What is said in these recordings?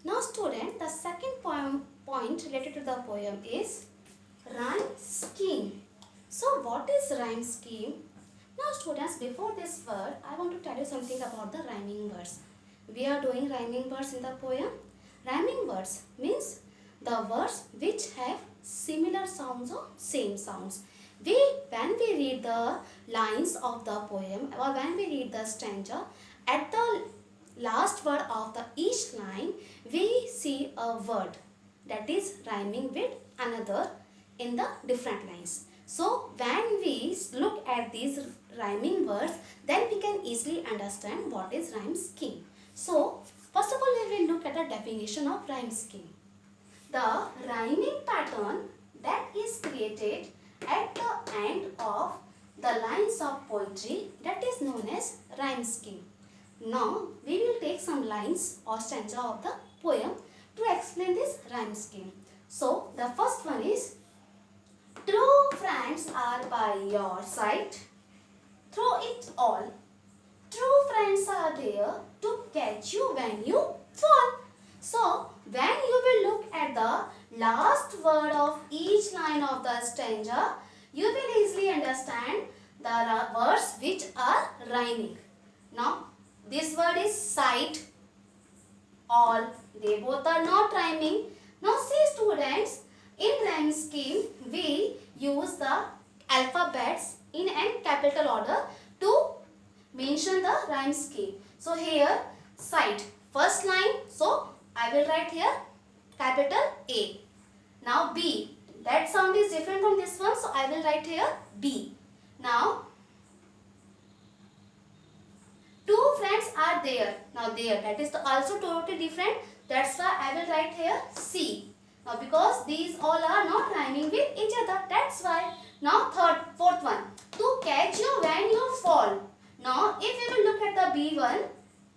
Now student, the second point related to the poem is rhyme scheme. So what is rhyme scheme? Now students, before this word, I want to tell you something about the rhyming words. We are doing rhyming words in the poem. Rhyming words means the words which have similar sounds or same sounds. When we read the lines of the poem or when we read the stanza, at the last word of the each line, we see a word that is rhyming with another in the different lines. So when we look at these rhyming words, then we can easily understand what is rhyme scheme. So first of all, we will look at the definition of rhyme scheme. The rhyming pattern that is created at the end of the lines of poetry, that is known as rhyme scheme. Now we will take some lines or stanza of the poem to explain this rhyme scheme. So the first one is, true friends are by your side through it all. True friends are there to catch you when you fall. So when you will look at the last word of each line of the stanza, you will easily understand the words which are rhyming. Now this word is sight, all. They both are not rhyming. Now see students, in rhyme scheme we use the alphabets in an capital order to mention the rhyme scheme. So here sight, first line, so I will write here capital A. Now B, that sound is different from this one, so I will write here B. Now two friends are there. Now there, that is also totally different. That's why I will write here C. Now because these all are not rhyming with each other. That's why. Now fourth one. To catch you when you fall. Now if you will look at the B one,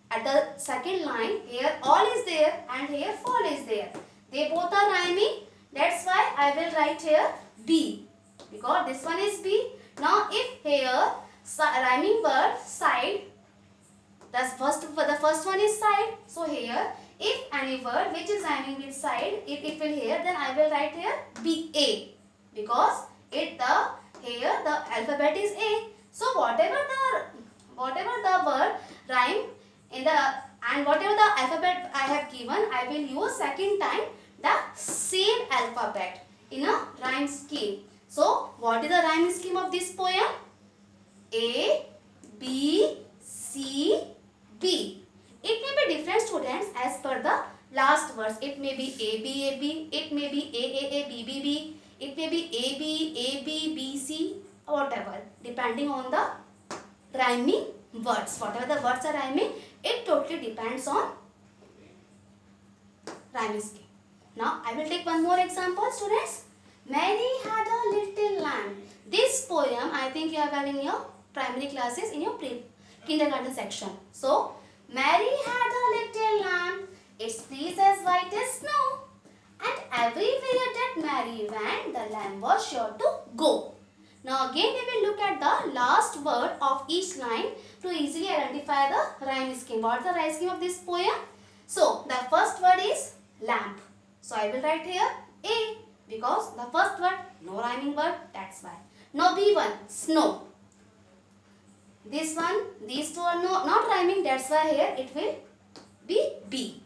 at the second line, here all is there and here fall is there. They both are rhyming. That's why I will write here B. Because this one is B. Now if here rhyming word side, the first one is side. So here, if any word which is rhyming with side, if it will here, then I will write here B-A. Because here the alphabet is A. So whatever the word rhyme in the, and whatever the alphabet I have given, I will use second time the same alphabet in a rhyme scheme. So what is the rhyme scheme of this poem? A, B, C, B. It may be different students as per the last verse. It may be A, B, A, B. It may be A, A, A, B, B, B. It may be A, B, A, B, B, C, whatever. Depending on the rhyming words. Whatever the words are rhyming, it totally depends on rhyming scheme. Now I will take one more example, students. Mary had a little lamb. This poem I think you have had in your primary classes in your kindergarten section. So Mary had a little lamb, its fleece as white as snow, and everywhere that Mary went, the lamb was sure to go. Now again we will look at the last word of each line to easily identify the rhyme scheme. What is the rhyme scheme of this poem? So the first word is lamp. So I will write here A, because the first word, no rhyming word, that's why. Now B1, snow. This one, these two are not rhyming, that's why here it will be B.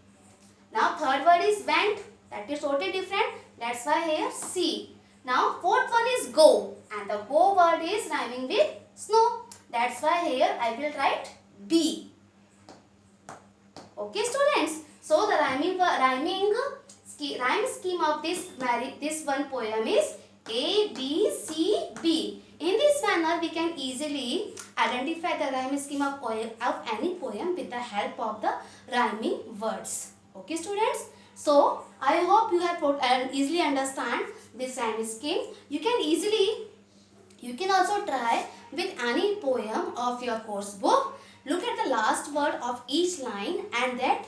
Now third word is went, that is totally different, that's why here C. Now fourth one is go, and the go word is rhyming with snow, that's why here I will write B. Okay students, so the rhyme scheme of this one poem is A, B, C, B. In this manner, we can easily identify the rhyme scheme of any poem with the help of the rhyming words. Okay, students? So, I hope you have easily understand this rhyme scheme. You can also try with any poem of your course book. Look at the last word of each line and then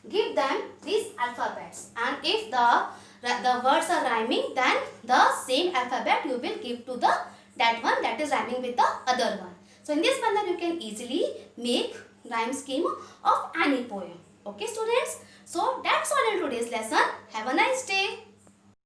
give them these alphabets. And if the words are rhyming, then the same alphabet you will give to that one that is rhyming with the other one. So in this manner you can easily make rhyme scheme of any poem. Okay students? So that's all in today's lesson. Have a nice day.